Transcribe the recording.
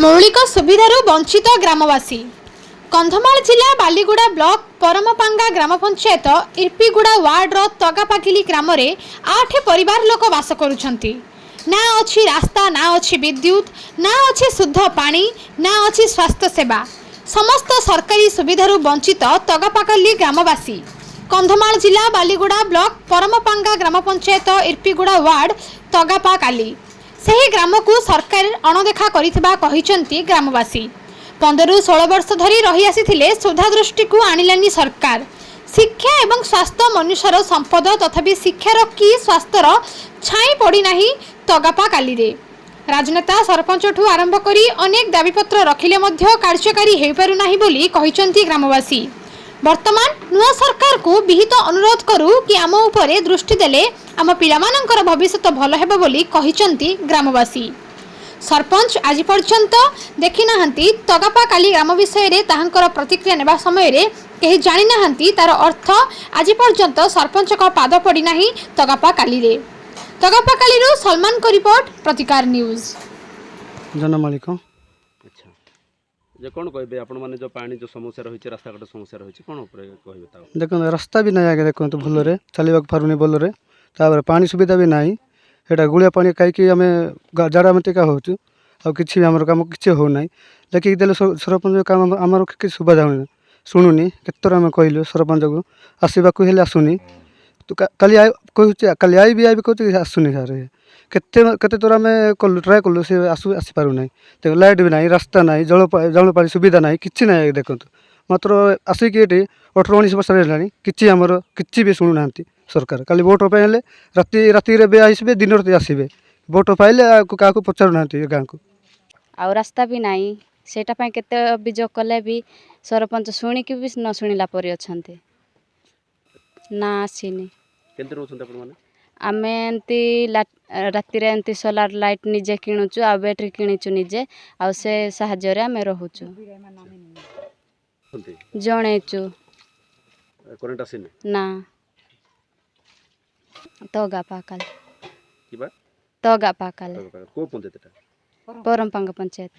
मौलिक सुविधार वंचित ग्रामवासी। कंधमाल जिला बालीगुड़ा ब्लॉक परमपांगा ग्राम पंचायत इर्पीगुड़ा वार्डर तगापाकिली ग्राम में 8 परिवार लोक बास करुछंती। ना अच्छी रास्ता, ना अच्छी विद्युत, ना अच्छी शुद्ध पानी, ना अच्छी स्वास्थ्य सेवा, समस्त सरकारी सुविधार वंचित तगापाकली ग्रामवासी। कंधमाल जिला बालीगुड़ा ब्लॉक परमपांगा ग्राम पंचायत इर्पीगुड़ा वार्ड तगापाकाली ସେହି ଗ୍ରାମକୁ ସରକାର ଅଣଦେଖା କରିଥିବା କହିଛନ୍ତି ଗ୍ରାମବାସୀ। 15-16 ବର୍ଷ ଧରି ରହି ଆସିଥିଲେ, ସୁଧା ଦୃଷ୍ଟିକୁ ଆଣିଲାନି ସରକାର। ଶିକ୍ଷା ଏବଂ ସ୍ୱାସ୍ଥ୍ୟ ମନୁଷ୍ୟର ସମ୍ପଦ, ତଥାପି ଶିକ୍ଷାର କି ସ୍ୱାସ୍ଥ୍ୟର ଛାଇଁ ପଡ଼ିନାହିଁ ତଗାପାକାଲିରେ। ରାଜନେତା ସରପଞ୍ଚଠୁ ଆରମ୍ଭ କରି ଅନେକ ଦାବିପତ୍ର ରଖିଲେ ମଧ୍ୟ କାର୍ଯ୍ୟକାରୀ ହୋଇପାରୁନାହିଁ ବୋଲି କହିଛନ୍ତି ଗ୍ରାମବାସୀ। ବର୍ତ୍ତମାନ ନୂଆ ସରकारକୁ ବିହିତ ଅନୁରୋଧ କରୁ କି ଆମ ଉପରେ ଦୃଷ୍ଟି ଦେଲେ आम पिलामानंकर भविष्य भल हेबो बोली कहिसंती ग्रामवासी। सरपंच आज पर्यंत देखि नाहंती तगापाकाली ग्राम विषय रे ताहंकर प्रतिक्रिया नेबा समय रे केही जानि नाहंती तार अर्थ आज पर्यंत सरपंच को पाद पड़ी नाही तगापाकाली रे। तगापाकाली रो सलमान को रिपोर्ट, प्रतिकार न्यूज। जनमालिक अच्छा जे कोन कहबे आपण माने जो पानी जो समस्या रही रास्ता घाट समस्या रही कोन ऊपर कहबे ता देखो रास्ता भी नहीं आगे देखो भल रे चलवा पारुनी भल रे तापर पानी सुविधा भी नहीं एटा गुलिया पानी कहीं आम जाड़ा मतिका हो कि कम किसी हो ना लेकिन देले सरपंच काम आमर कि सुविधा हो शुणुनी केतर आम कहलु सरपंच को आसवाक हेल्ले आसुनी तो काली कहूँ काली आई भी कहूँ आसुनी सार केते तोर आम कलु ट्राए कलु सी आसपार ना देख लाइट भी ना रास्ता ना जलपानी सुविधा ना कि ना देखो मात्र आसिक ये 18-19 वर्ष है कि आमर कि भी शुणुना सरकार काली भोट पाइले राति राति भी आसबे दिन राति आसबे भोट पाइले क्या पचारू ना गाँव को आ रास्ता भी नहीं सेटा पई केते अभियोग कले भी सरपंच शुणिकी भी न शुणिला परि अछंती ना आसीनी केनते रहउछन आपण माने आमे एंती राति रे एंती सोलार लाइट निजे किणुचु आ बैटरी किणिचु निजे आ से सहाय्य रे आमे रहउचु जणेचु करंट आसीने ना तगापाकाल किबा तगापाकाल को पंचायत परमपांगा पंचायत।